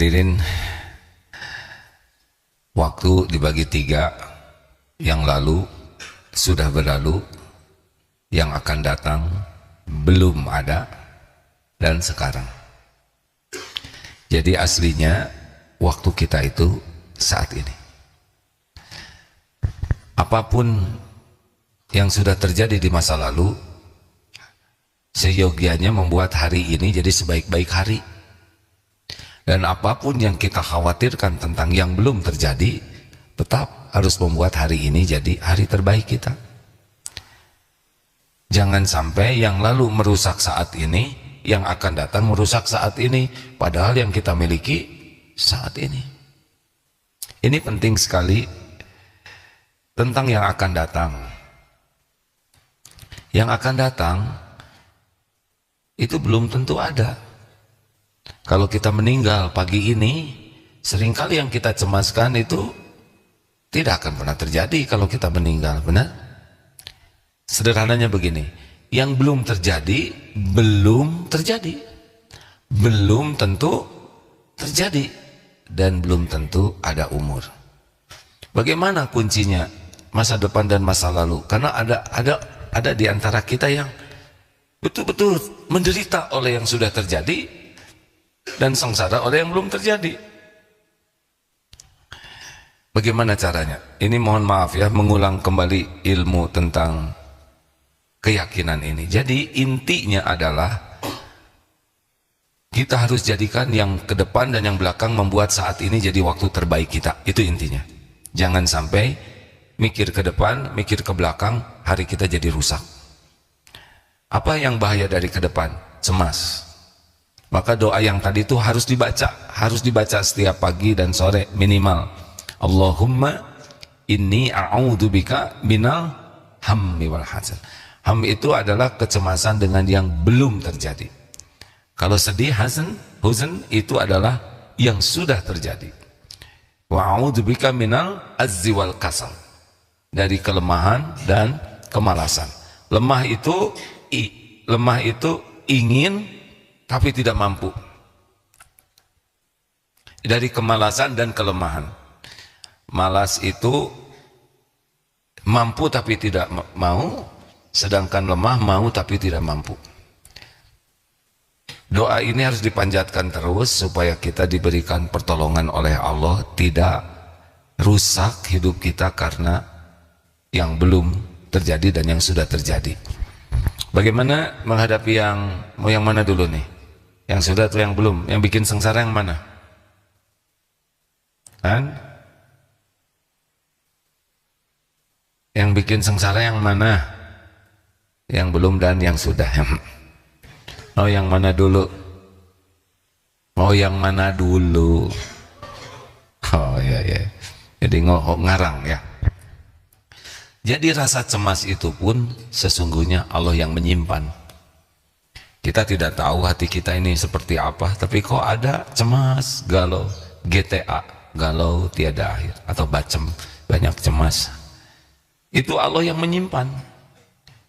Hadirin, waktu dibagi 3, yang lalu sudah berlalu, yang akan datang belum ada, dan sekarang. Jadi aslinya waktu kita itu saat ini. Apapun yang sudah terjadi di masa lalu, seyogianya membuat hari ini jadi sebaik-baik hari. Dan apapun yang kita khawatirkan tentang yang belum terjadi, tetap harus membuat hari ini jadi hari terbaik kita. Jangan sampai yang lalu merusak saat ini, yang akan datang merusak saat ini, padahal yang kita miliki saat ini. Ini penting sekali tentang yang akan datang. Yang akan datang itu belum tentu ada. Kalau kita meninggal pagi ini, seringkali yang kita cemaskan itu tidak akan pernah terjadi kalau kita meninggal, benar? Sederhananya begini, yang belum terjadi, belum terjadi. Belum tentu terjadi, dan belum tentu ada umur. Bagaimana kuncinya masa depan dan masa lalu? Karena ada di antara kita yang betul-betul menderita oleh yang sudah terjadi dan sengsara oleh yang belum terjadi. Bagaimana caranya? Ini mohon maaf ya, mengulang kembali ilmu tentang keyakinan ini. Jadi intinya adalah kita harus jadikan yang ke depan dan yang belakang membuat saat ini jadi waktu terbaik kita. Itu intinya. Jangan sampai mikir ke depan, mikir ke belakang, hari kita jadi rusak. Apa yang bahaya dari ke depan? Cemas. Maka doa yang tadi itu harus dibaca setiap pagi dan sore minimal. Allahumma inni a'udzubika minal hammi wal hazan. Ham itu adalah kecemasan dengan yang belum terjadi. Kalau sedih, huzn itu adalah yang sudah terjadi. Wa a'udzubika minal azzi wal kasal. Dari kelemahan dan kemalasan. Lemah itu ingin tapi tidak mampu. Dari kemalasan dan kelemahan. Malas itu mampu tapi tidak mau, sedangkan lemah mau tapi tidak mampu. Doa ini harus dipanjatkan terus supaya kita diberikan pertolongan oleh Allah, tidak rusak hidup kita karena yang belum terjadi dan yang sudah terjadi. Bagaimana menghadapi mau yang mana dulu nih? Yang sudah atau yang belum? Yang bikin sengsara yang mana? Kan? Yang bikin sengsara yang mana? Yang belum dan yang sudah. Oh, yang mana dulu? Oh, yang mana dulu? Oh ya. Jadi ngarang ya. Jadi rasa cemas itu pun sesungguhnya Allah yang menyimpan. Kita tidak tahu hati kita ini seperti apa, tapi kok ada cemas, galau, GTA, galau tiada akhir, atau bacem, banyak cemas. Itu Allah yang menyimpan.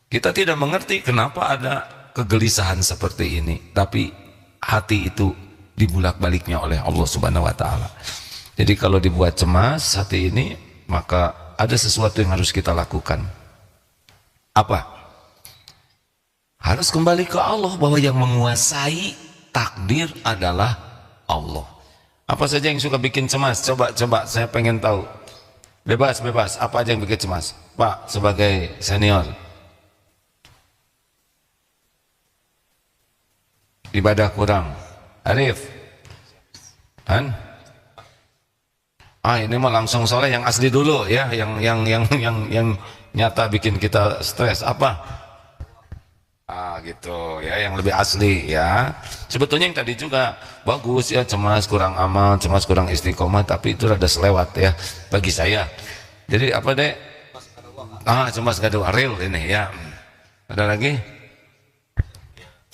Kita tidak mengerti kenapa ada kegelisahan seperti ini, tapi hati itu dibulak-baliknya oleh Allah Subhanahu wa Ta'ala. Jadi kalau dibuat cemas hati ini, maka ada sesuatu yang harus kita lakukan. Apa? Harus kembali ke Allah, bahwa yang menguasai takdir adalah Allah. Apa saja yang suka bikin cemas? Coba saya pengen tahu. Bebas, apa aja yang bikin cemas? Pak, sebagai senior. Ibadah kurang. Arif. Han? Ini mah langsung soleh, yang asli dulu ya, yang nyata bikin kita stres. Apa? Gitu ya, yang lebih asli ya. Sebetulnya yang tadi juga bagus ya, cemas kurang amal, cemas kurang istiqomah, tapi itu rada selewat ya bagi saya. Jadi apa deh? Cemas gak ada real ini ya. Ada lagi?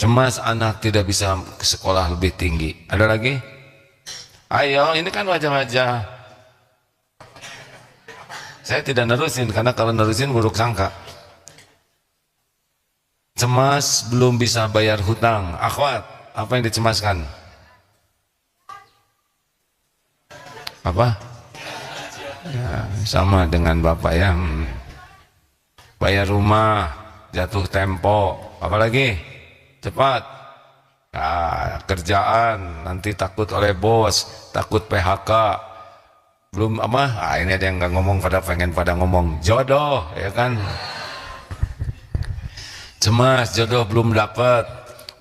Cemas anak tidak bisa ke sekolah lebih tinggi. Ada lagi? Ayo, ini kan wajah-wajah. Saya tidak nerusin, karena kalau nerusin buruk sangka. Cemas belum bisa bayar hutang. Akhwat, apa yang dicemaskan? Apa? Ya, sama dengan bapak ya. Bayar rumah, jatuh tempo, apalagi cepat. Nah, kerjaan nanti takut oleh bos, takut PHK. Belum apa? Ini ada yang nggak ngomong, pengen pada ngomong jodoh, ya kan? Cemas jodoh belum dapat,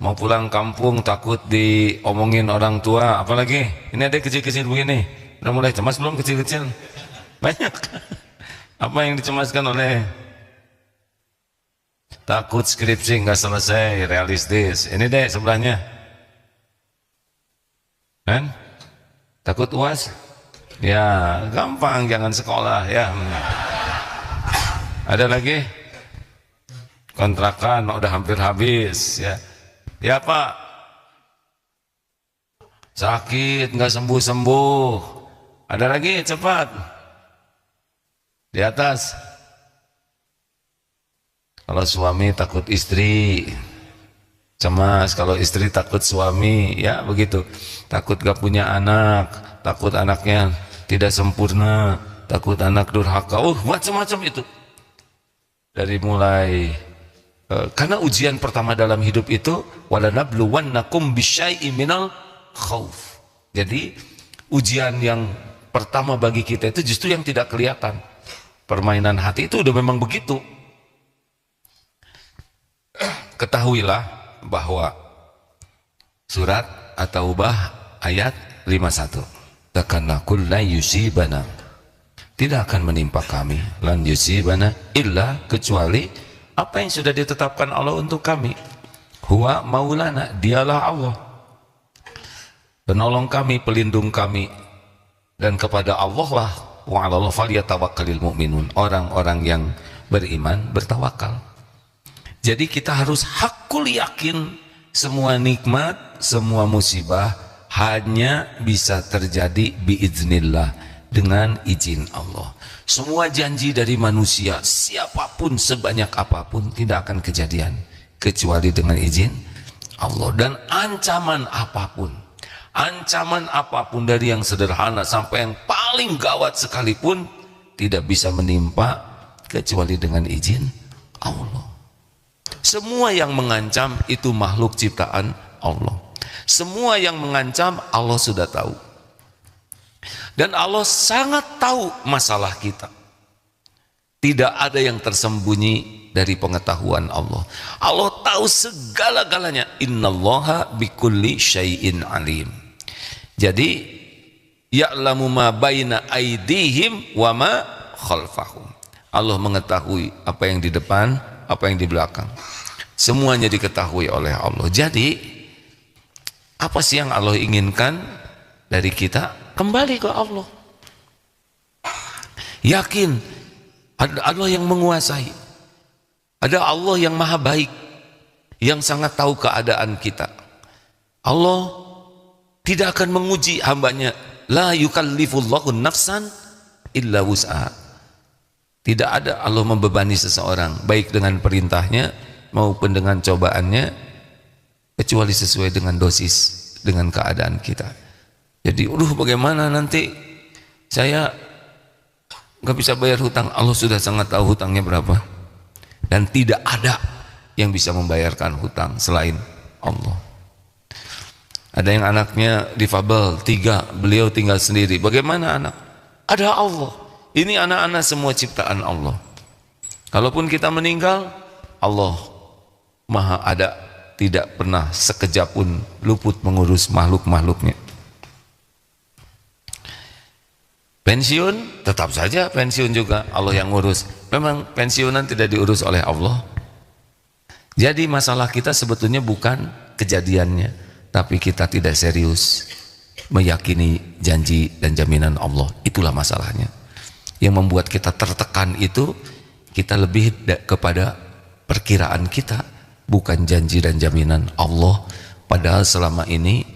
mau pulang kampung takut diomongin orang tua, apalagi ini ada kecil-kecil begini, udah mulai cemas belum kecil-kecil? Banyak. Apa yang dicemaskan oleh takut skripsi nggak selesai, realistis. Ini deh sebelahnya, kan? Takut UAS? Ya gampang, jangan sekolah ya. Ada lagi? Kontrakan udah hampir habis ya. Ya Pak, sakit nggak sembuh-sembuh. Ada lagi, cepat. Di atas. Kalau suami takut istri, cemas. Kalau istri takut suami, ya begitu. Takut gak punya anak, takut anaknya tidak sempurna, takut anak durhaka, macam-macam itu. Dari mulai karena ujian pertama dalam hidup itu walanabluwannakum bisyai'im minal khauf. Jadi ujian yang pertama bagi kita itu justru yang tidak kelihatan. Permainan hati itu udah memang begitu. Ketahuilah bahwa surat At-Taubah ayat 51. Takana kulla yusibana, tidak akan menimpa kami lan yusibana illa, kecuali apa yang sudah ditetapkan Allah untuk kami. Huwa maulana, dialah Allah penolong kami, pelindung kami, dan kepada Allah lah wa 'alal falyatawakkalul mu'minun, orang-orang yang beriman bertawakal. Jadi kita harus hakul yakin semua nikmat, semua musibah hanya bisa terjadi biiznillah, dengan izin Allah. Semua janji dari manusia, siapapun sebanyak apapun, tidak akan kejadian kecuali dengan izin Allah. Dan ancaman apapun dari yang sederhana sampai yang paling gawat sekalipun tidak bisa menimpa kecuali dengan izin Allah. Semua yang mengancam itu makhluk ciptaan Allah. Semua yang mengancam Allah sudah tahu. Dan Allah sangat tahu masalah kita. Tidak ada yang tersembunyi dari pengetahuan Allah. Allah tahu segala-galanya. Innallaha bikulli syai'in alim. Jadi ya'lamu ma baina aydihim wa ma khalfahum. Allah mengetahui apa yang di depan, apa yang di belakang. Semuanya diketahui oleh Allah. Jadi apa sih yang Allah inginkan dari kita? Kembali ke Allah. Yakin ada Allah yang menguasai, ada Allah yang maha baik, yang sangat tahu keadaan kita. Allah tidak akan menguji hambanya. La yukallifullahu nafsan illa wus'aha. Tidak ada Allah membebani seseorang baik dengan perintahnya maupun dengan cobaannya kecuali sesuai dengan dosis, dengan keadaan kita. Jadi bagaimana nanti saya nggak bisa bayar hutang. Allah sudah sangat tahu hutangnya berapa, dan tidak ada yang bisa membayarkan hutang selain Allah. Ada yang anaknya difabel 3, beliau tinggal sendiri. Bagaimana anak? Ada Allah. Ini anak-anak semua ciptaan Allah. Kalaupun kita meninggal, Allah maha ada, tidak pernah sekejap pun luput mengurus makhluk-makhluknya. Pensiun, tetap saja pensiun juga Allah yang ngurus. Memang pensiunan tidak diurus oleh Allah. Jadi masalah kita sebetulnya bukan kejadiannya, tapi kita tidak serius meyakini janji dan jaminan Allah. Itulah masalahnya. Yang membuat kita tertekan itu, kita lebih kepada perkiraan kita, bukan janji dan jaminan Allah. Padahal selama ini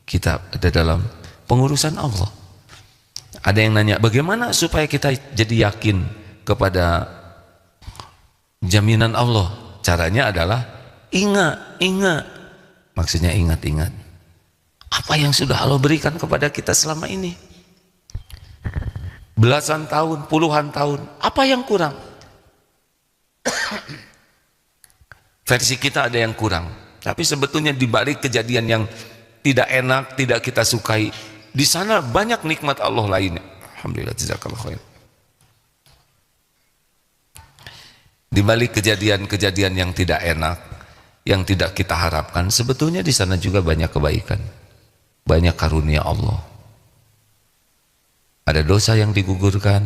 kita ada dalam pengurusan Allah. Ada yang nanya, bagaimana supaya kita jadi yakin kepada jaminan Allah? Caranya adalah ingat. Maksudnya ingat-ingat apa yang sudah Allah berikan kepada kita selama ini. belasan tahun, puluhan tahun. Apa yang kurang? Versi kita ada yang kurang, tapi sebetulnya di balik kejadian yang tidak enak, tidak kita sukai, di sana banyak nikmat Allah lainnya. Alhamdulillah, jazakallahu khair. Di balik kejadian-kejadian yang tidak enak, yang tidak kita harapkan, sebetulnya di sana juga banyak kebaikan, banyak karunia Allah. Ada dosa yang digugurkan,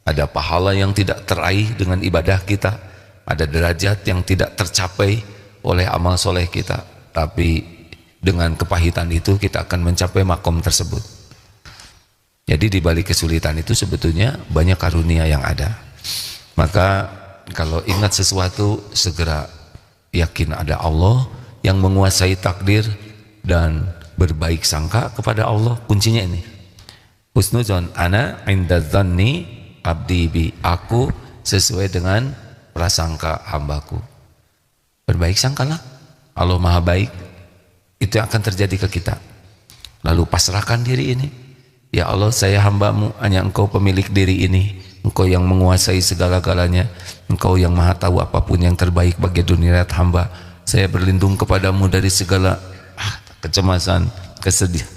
ada pahala yang tidak teraih dengan ibadah kita, ada derajat yang tidak tercapai oleh amal soleh kita, tapi dengan kepahitan itu kita akan mencapai makom tersebut. Jadi di balik kesulitan itu sebetulnya banyak karunia yang ada. Maka kalau ingat sesuatu, segera yakin ada Allah yang menguasai takdir dan berbaik sangka kepada Allah. Kuncinya ini, husnuzon ana inda dzanni abdi bi, aku sesuai dengan prasangka hambaku. Berbaik sangkalah, Allah maha baik. Itu yang akan terjadi ke kita. Lalu pasrahkan diri ini, ya Allah, saya hambamu, hanya engkau pemilik diri ini, engkau yang menguasai segala-galanya, engkau yang maha tahu apapun yang terbaik bagi dunia hamba. Saya berlindung kepadamu dari segala kecemasan, kesedihan,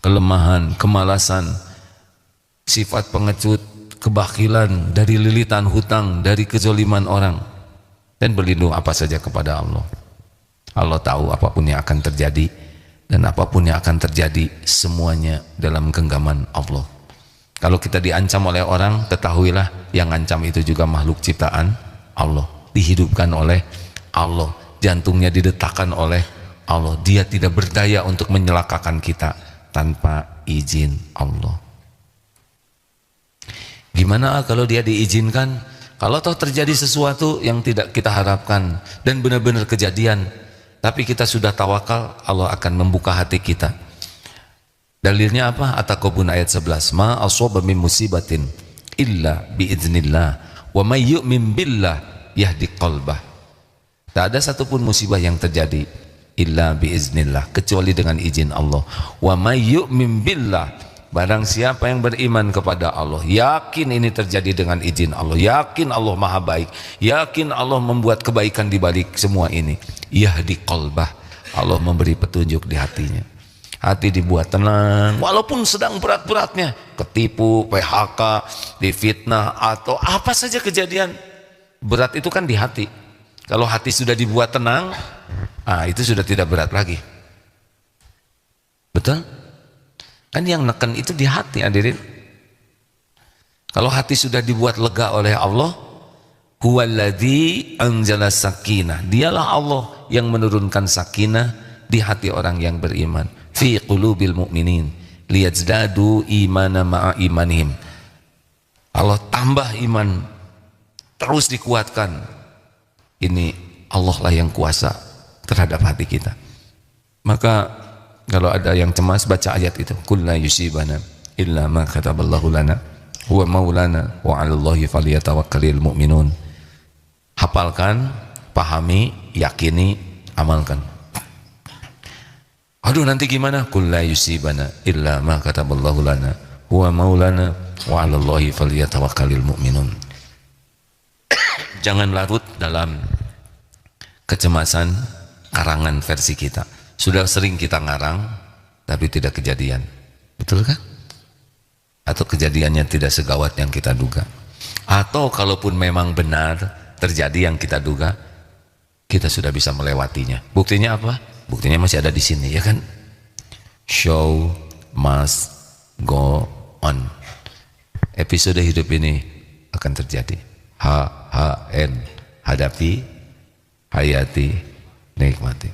kelemahan, kemalasan, sifat pengecut, kebakilan, dari lilitan hutang, dari kezoliman orang, dan berlindung apa saja kepada Allah. Allah tahu apapun yang akan terjadi, dan apapun yang akan terjadi semuanya dalam genggaman Allah. Kalau kita diancam oleh orang, ketahuilah yang ancam itu juga makhluk ciptaan Allah, dihidupkan oleh Allah, jantungnya didetakkan oleh Allah. Dia tidak berdaya untuk menyelakakan kita tanpa izin Allah. Gimana kalau dia diizinkan? Kalau toh terjadi sesuatu yang tidak kita harapkan dan benar-benar kejadian, tapi kita sudah tawakal, Allah akan membuka hati kita. Dalilnya apa? At-Taqabun ayat 11, ma asaba min musibatin illa biiznillah wa may yu'min billah yahdi qalbah. Tak ada satupun musibah yang terjadi illa biiznillah, kecuali dengan izin Allah. Wa may yu'min billah, barang siapa yang beriman kepada Allah, yakin ini terjadi dengan izin Allah, yakin Allah maha baik, yakin Allah membuat kebaikan di balik semua ini, yahdi qalbah, Allah memberi petunjuk di hatinya. Hati dibuat tenang, walaupun sedang berat-beratnya, ketipu, PHK, difitnah, atau apa saja kejadian berat itu kan di hati. Kalau hati sudah dibuat tenang, itu sudah tidak berat lagi. Betul? Kan yang neken itu di hati, hadirin. Kalau hati sudah dibuat lega oleh Allah, huwaladzi anzala sakinah, dialah Allah yang menurunkan sakinah di hati orang yang beriman, fi qulubil mu'minin liyazdadu imana ma'a imanihim. Allah tambah iman, terus dikuatkan. Ini Allah lah yang kuasa terhadap hati kita. Maka kalau ada yang cemas, baca ayat itu, kul la yusibana illa ma kataballahu lana huwa maulana wa 'alallahi falyatawakkalul mu'minun. Hafalkan, pahami, yakini, amalkan. Aduh, nanti gimana? Kul la yusibana illa ma kataballahu lana huwa maulana wa 'alallahi falyatawakkalul mu'minun. Jangan larut dalam kecemasan karangan versi kita. Sudah sering kita ngarang tapi tidak kejadian, betul kan? Atau kejadiannya tidak segawat yang kita duga. Atau kalaupun memang benar terjadi yang kita duga, kita sudah bisa melewatinya. Buktinya apa? Buktinya masih ada di sini, ya kan? Show must go on. Episode hidup ini akan terjadi. HHN, hadapi, hayati, nikmati.